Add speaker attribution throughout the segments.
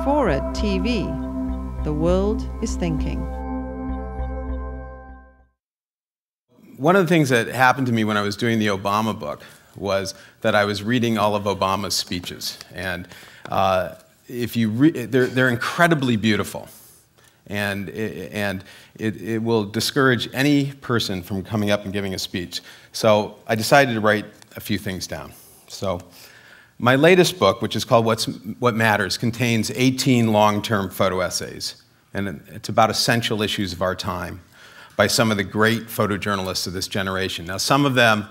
Speaker 1: FORA.tv. The world is thinking.
Speaker 2: One of the things that happened to me when I was doing the Obama book was that I was reading all of Obama's speeches. And if you they're incredibly beautiful. And it will discourage any person from coming up and giving a speech. So I decided to write a few things down. So my latest book, which is called What Matters, contains 18 long-term photo essays. And it's about essential issues of our time by some of the great photojournalists of this generation. Now, some of them,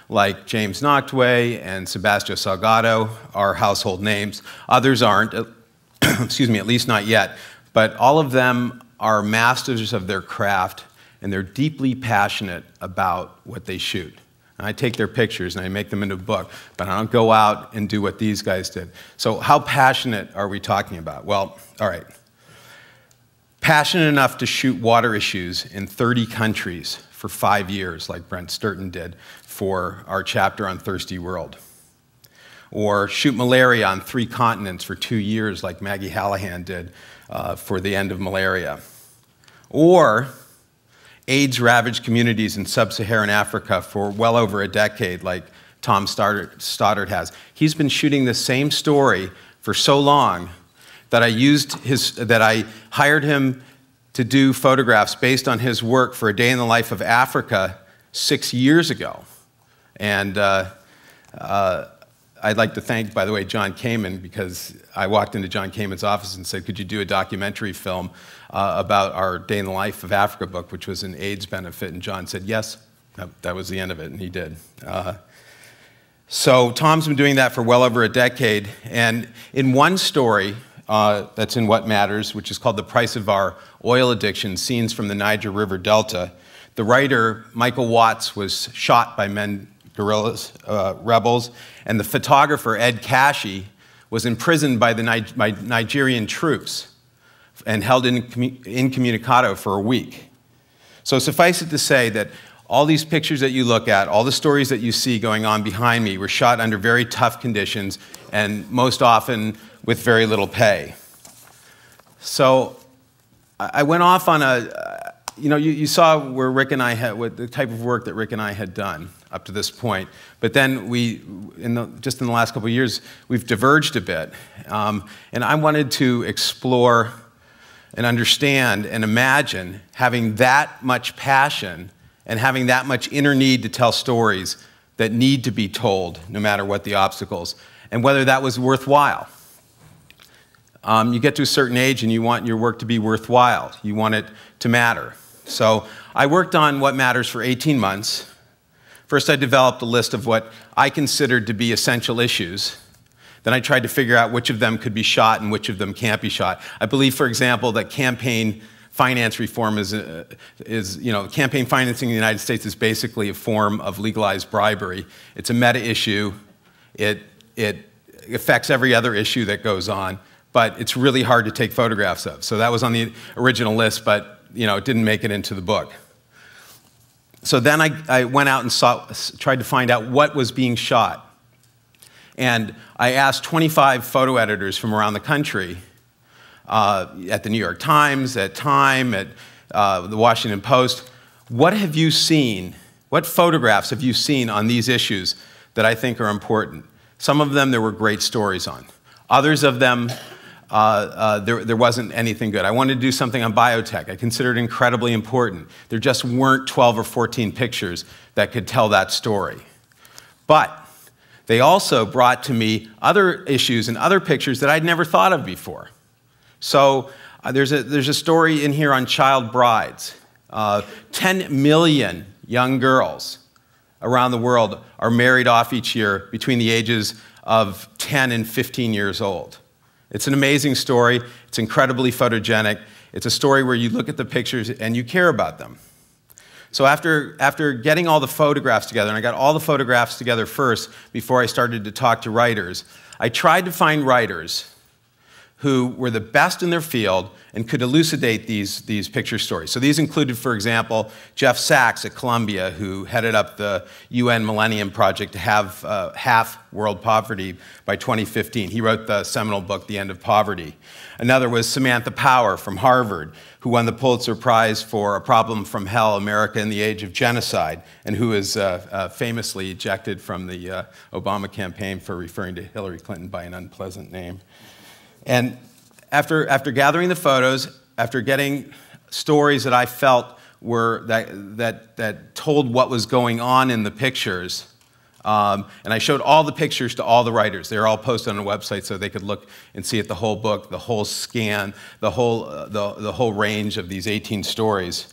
Speaker 2: like James Nachtwey and Sebastião Salgado, are household names. Others aren't, excuse me, at least not yet. But all of them are masters of their craft, and they're deeply passionate about what they shoot. And I take their pictures and I make them into a book, but I don't go out and do what these guys did. So how passionate are we talking about? Well, all right. Passionate enough to shoot water issues in 30 countries for 5 years, like Brent Sturton did for our chapter on Thirsty World. Or shoot malaria on 3 continents for 2 years, like Maggie Hallahan did for the end of malaria. Or AIDS-ravaged communities in sub-Saharan Africa for well over a decade, like Tom Stoddard has. He's been shooting the same story for so long that I hired him to do photographs based on his work for A Day in the Life of Africa 6 years ago. And I'd like to thank, by the way, John Kamen, because I walked into John Kamen's office and said, could you do a documentary film about our Day in the Life of Africa book, which was an AIDS benefit? And John said, yes. That was the end of it, and he did. So Tom's been doing that for well over a decade. And in one story that's in What Matters, which is called The Price of Our Oil Addiction, Scenes from the Niger River Delta, the writer, Michael Watts, was shot by guerrillas, rebels, and the photographer, Ed Kashi, was imprisoned by the Nigerian troops and held incommunicado for a week. So suffice it to say that all these pictures that you look at, all the stories that you see going on behind me were shot under very tough conditions and most often with very little pay. So I went off on you saw where Rick and I had, what the type of work that Rick and I had done up to this point. But then just in the last couple of years, we've diverged a bit. And I wanted to explore and understand and imagine having that much passion and having that much inner need to tell stories that need to be told, no matter what the obstacles, and whether that was worthwhile. You get to a certain age and you want your work to be worthwhile. You want it to matter. So I worked on What Matters for 18 months. First, I developed a list of what I considered to be essential issues. Then I tried to figure out which of them could be shot and which of them can't be shot. I believe, for example, that campaign finance reform campaign financing in the United States is basically a form of legalized bribery. It's a meta issue. It affects every other issue that goes on, but it's really hard to take photographs of. So that was on the original list, but it didn't make it into the book. So then I went out and tried to find out what was being shot. And I asked 25 photo editors from around the country, at the New York Times, at Time, at the Washington Post, what have you seen? What photographs have you seen on these issues that I think are important? Some of them there were great stories on. Others of them, there wasn't anything good. I wanted to do something on biotech. I considered it incredibly important. There just weren't 12 or 14 pictures that could tell that story. But they also brought to me other issues and other pictures that I'd never thought of before. So there's a story in here on child brides. 10 million young girls around the world are married off each year between the ages of 10 and 15 years old. It's an amazing story. It's incredibly photogenic. It's a story where you look at the pictures and you care about them. So after getting all the photographs together, and I got all the photographs together first before I started to talk to writers, I tried to find writers who were the best in their field and could elucidate these picture stories. So these included, for example, Jeff Sachs at Columbia, who headed up the UN Millennium Project to have half world poverty by 2015. He wrote the seminal book, The End of Poverty. Another was Samantha Power from Harvard, who won the Pulitzer Prize for A Problem from Hell, America in the Age of Genocide, and who was famously ejected from the Obama campaign for referring to Hillary Clinton by an unpleasant name. And after gathering the photos, after getting stories that I felt were that told what was going on in the pictures, and I showed all the pictures to all the writers. They were all posted on the website so they could look and see at the whole book, the whole scan, the whole range of these 18 stories.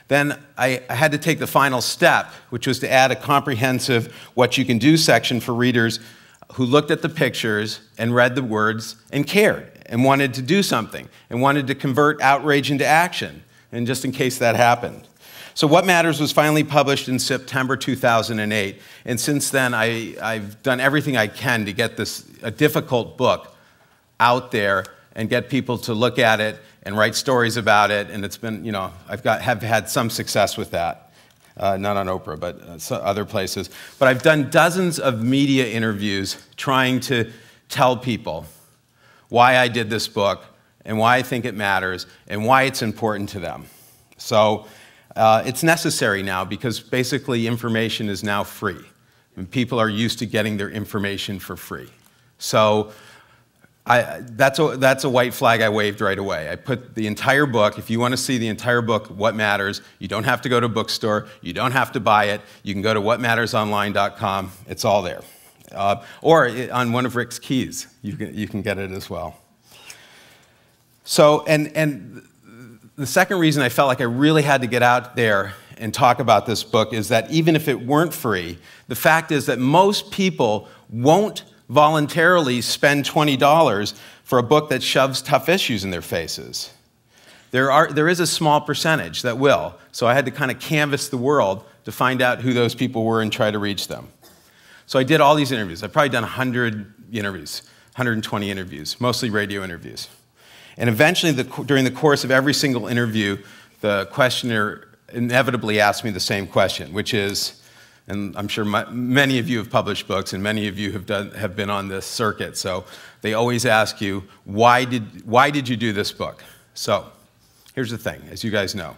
Speaker 2: Then I had to take the final step, which was to add a comprehensive what you can do section for readers who looked at the pictures and read the words and cared and wanted to do something and wanted to convert outrage into action, and just in case that happened. So What Matters was finally published in September 2008, and since then I've done everything I can to get a difficult book out there and get people to look at it and write stories about it, and it's been, have had some success with that. Not on Oprah, but other places. But I've done dozens of media interviews trying to tell people why I did this book and why I think it matters and why it's important to them. So it's necessary now because basically information is now free. And people are used to getting their information for free. So that's a white flag I waved right away. I put the entire book, if you want to see the entire book, What Matters, you don't have to go to a bookstore, you don't have to buy it, you can go to whatmattersonline.com, it's all there. Or on one of Rick's keys, you can get it as well. So, and the second reason I felt like I really had to get out there and talk about this book is that even if it weren't free, the fact is that most people won't voluntarily spend $20 for a book that shoves tough issues in their faces. There is a small percentage that will, so I had to kind of canvass the world to find out who those people were and try to reach them. So I did all these interviews. I've probably done 100 interviews, 120 interviews, mostly radio interviews. And eventually, during the course of every single interview, the questioner inevitably asked me the same question, which is, and I'm sure many of you have published books and many of you have been on this circuit, so they always ask you, why did you do this book? So here's the thing, as you guys know.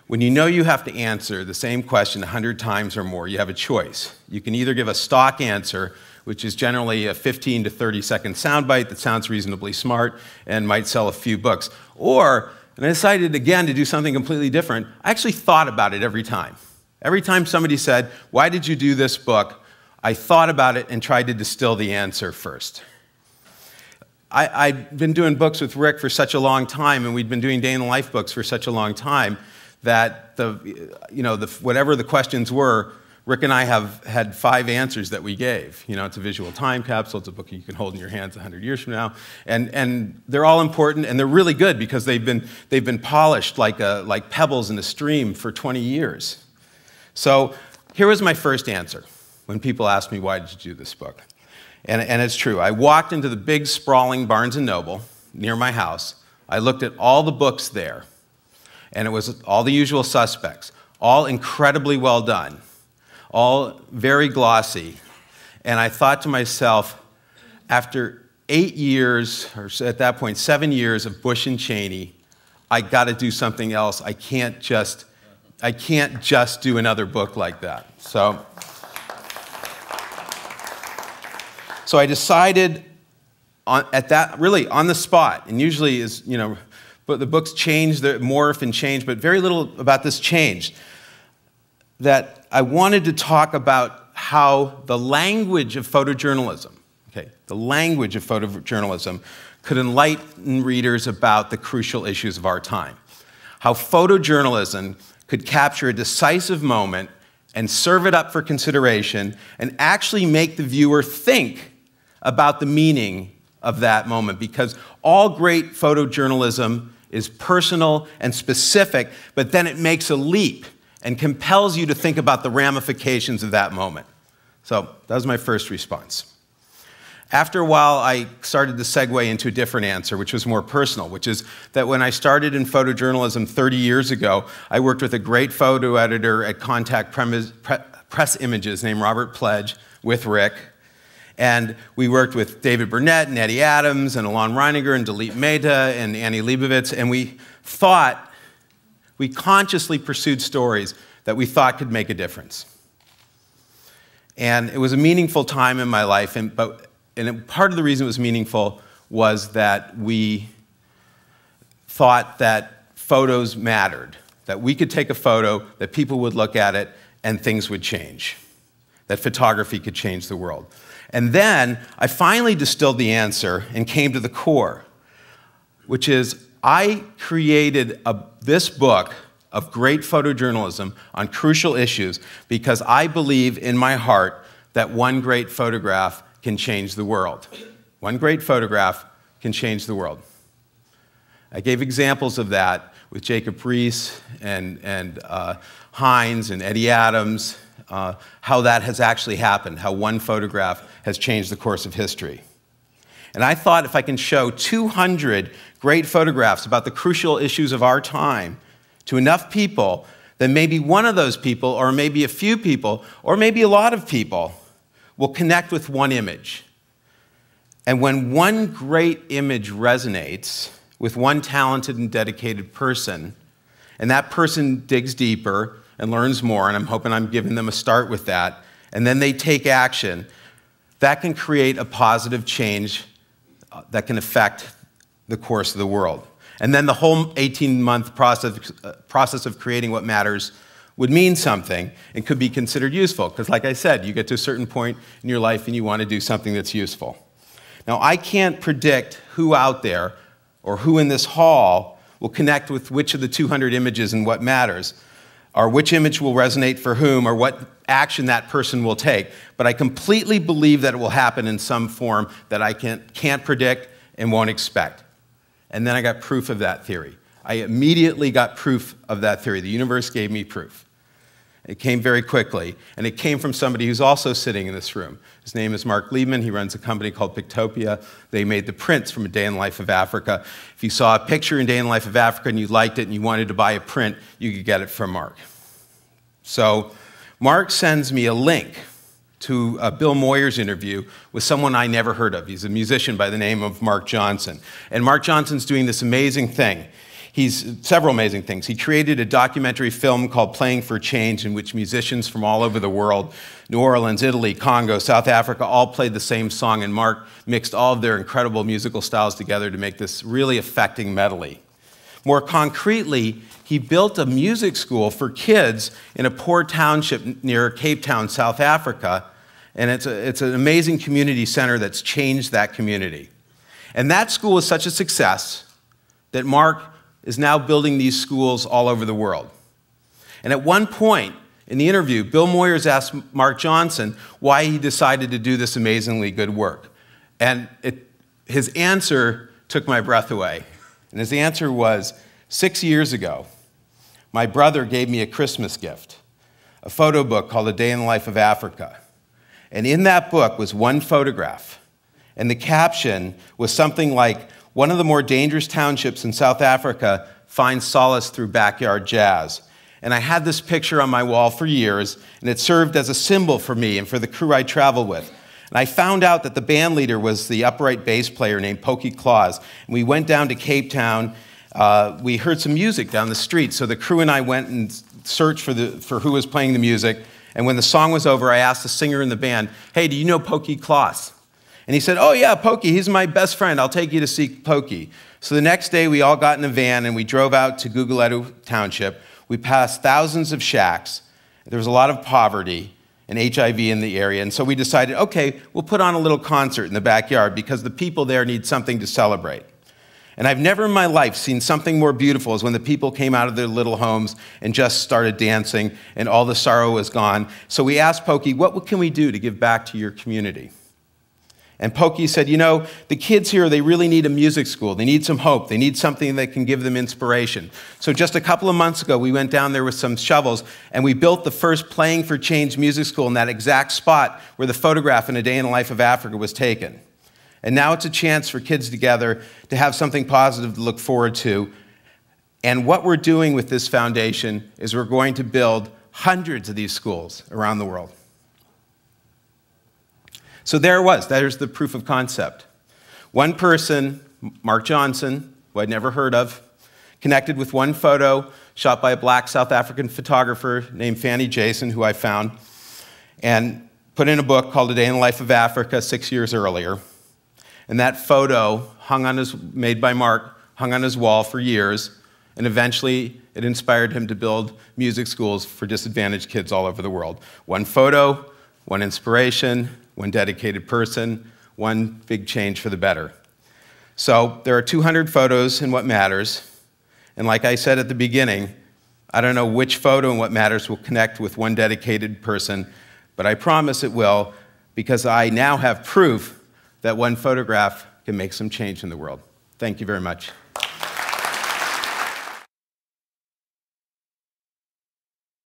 Speaker 2: When you know you have to answer the same question 100 times or more, you have a choice. You can either give a stock answer, which is generally a 15 to 30-second soundbite that sounds reasonably smart and might sell a few books. Or, and I decided again to do something completely different, I actually thought about it every time. Every time somebody said, why did you do this book? I thought about it and tried to distill the answer first. I've been doing books with Rick for such a long time, and we'd been doing day-in-the-life books for such a long time, that whatever the questions were, Rick and I have had 5 answers that we gave. It's a visual time capsule, it's a book you can hold in your hands 100 years from now, and they're all important, and they're really good because they've been polished like pebbles in a stream for 20 years. So here was my first answer when people asked me, why did you do this book? And it's true. I walked into the big, sprawling Barnes & Noble near my house. I looked at all the books there, and it was all the usual suspects, all incredibly well done, all very glossy. And I thought to myself, after 8 years, or at that point, 7 years of Bush and Cheney, I got to do something else. I can't just do another book like that. So I decided on the spot, and usually but the books change, they morph and change, but very little about this changed, that I wanted to talk about how the language of photojournalism, could enlighten readers about the crucial issues of our time. How photojournalism could capture a decisive moment and serve it up for consideration and actually make the viewer think about the meaning of that moment, because all great photojournalism is personal and specific, but then it makes a leap and compels you to think about the ramifications of that moment. So that was my first response. After a while, I started to segue into a different answer, which was more personal, which is that when I started in photojournalism 30 years ago, I worked with a great photo editor at Contact Press Images named Robert Pledge with Rick. And we worked with David Burnett and Eddie Adams and Alon Reiniger and Dalit Mehta and Annie Leibovitz, and we consciously pursued stories that we thought could make a difference. And it was a meaningful time in my life, and part of the reason it was meaningful was that we thought that photos mattered, that we could take a photo, that people would look at it, and things would change, that photography could change the world. And then I finally distilled the answer and came to the core, which is I created this book of great photojournalism on crucial issues because I believe in my heart that one great photograph can change the world. One great photograph can change the world. I gave examples of that with Jacob Riis and Hines and Eddie Adams, how that has actually happened, how one photograph has changed the course of history. And I thought if I can show 200 great photographs about the crucial issues of our time to enough people, then maybe one of those people, or maybe a few people, or maybe a lot of people, will connect with one image. And when one great image resonates with one talented and dedicated person, and that person digs deeper and learns more, and I'm hoping I'm giving them a start with that, and then they take action, that can create a positive change that can affect the course of the world. And then the whole 18-month process of creating what matters would mean something and could be considered useful. Because like I said, you get to a certain point in your life and you want to do something that's useful. Now, I can't predict who out there or who in this hall will connect with which of the 200 images and what matters, or which image will resonate for whom, or what action that person will take. But I completely believe that it will happen in some form that I can't predict and won't expect. And then I got proof of that theory. I immediately got proof of that theory. The universe gave me proof. It came very quickly, and it came from somebody who's also sitting in this room. His name is Mark Liebman. He runs a company called Pictopia. They made the prints from A Day in the Life of Africa. If you saw a picture in A Day in the Life of Africa and you liked it and you wanted to buy a print, you could get it from Mark. So Mark sends me a link to a Bill Moyers interview with someone I never heard of. He's a musician by the name of Mark Johnson. And Mark Johnson's doing this amazing thing. Several amazing things. He created a documentary film called Playing for Change, in which musicians from all over the world, New Orleans, Italy, Congo, South Africa, all played the same song, and Mark mixed all of their incredible musical styles together to make this really affecting medley. More concretely, he built a music school for kids in a poor township near Cape Town, South Africa, and it's an amazing community center that's changed that community. And that school is such a success that Mark is now building these schools all over the world. And at one point in the interview, Bill Moyers asked Mark Johnson why he decided to do this amazingly good work. And his answer took my breath away. And his answer was, 6 years ago, my brother gave me a Christmas gift, a photo book called A Day in the Life of Africa. And in that book was one photograph. And the caption was something like, "One of the more dangerous townships in South Africa finds solace through backyard jazz." And I had this picture on my wall for years, and it served as a symbol for me and for the crew I traveled with. And I found out that the band leader was the upright bass player named Pokey Claus. And we went down to Cape Town. We heard some music down the street, so the crew and I went and searched for who was playing the music. And when the song was over, I asked the singer in the band, "Hey, do you know Pokey Claus?" And he said, "Oh yeah, Pokey, he's my best friend. I'll take you to see Pokey." So the next day, we all got in a van and we drove out to Guguletu Township. We passed thousands of shacks. There was a lot of poverty and HIV in the area. And so we decided, okay, we'll put on a little concert in the backyard because the people there need something to celebrate. And I've never in my life seen something more beautiful as when the people came out of their little homes and just started dancing and all the sorrow was gone. So we asked Pokey, what can we do to give back to your community? And Pokey said, you know, the kids here, they really need a music school. They need some hope. They need something that can give them inspiration. So just a couple of months ago, we went down there with some shovels, and we built the first Playing for Change music school in that exact spot where the photograph in A Day in the Life of Africa was taken. And now it's a chance for kids together to have something positive to look forward to. And what we're doing with this foundation is we're going to build hundreds of these schools around the world. So there it was. There's the proof of concept. One person, Mark Johnson, who I'd never heard of, connected with one photo shot by a black South African photographer named Fanny Jason, who I found, and put in a book called A Day in the Life of Africa 6 years earlier. And that photo, made by Mark, hung on his wall for years, and eventually it inspired him to build music schools for disadvantaged kids all over the world. One photo, one inspiration, one dedicated person, one big change for the better. So there are 200 photos in What Matters, and like I said at the beginning, I don't know which photo in What Matters will connect with one dedicated person, but I promise it will, because I now have proof that one photograph can make some change in the world. Thank you very much.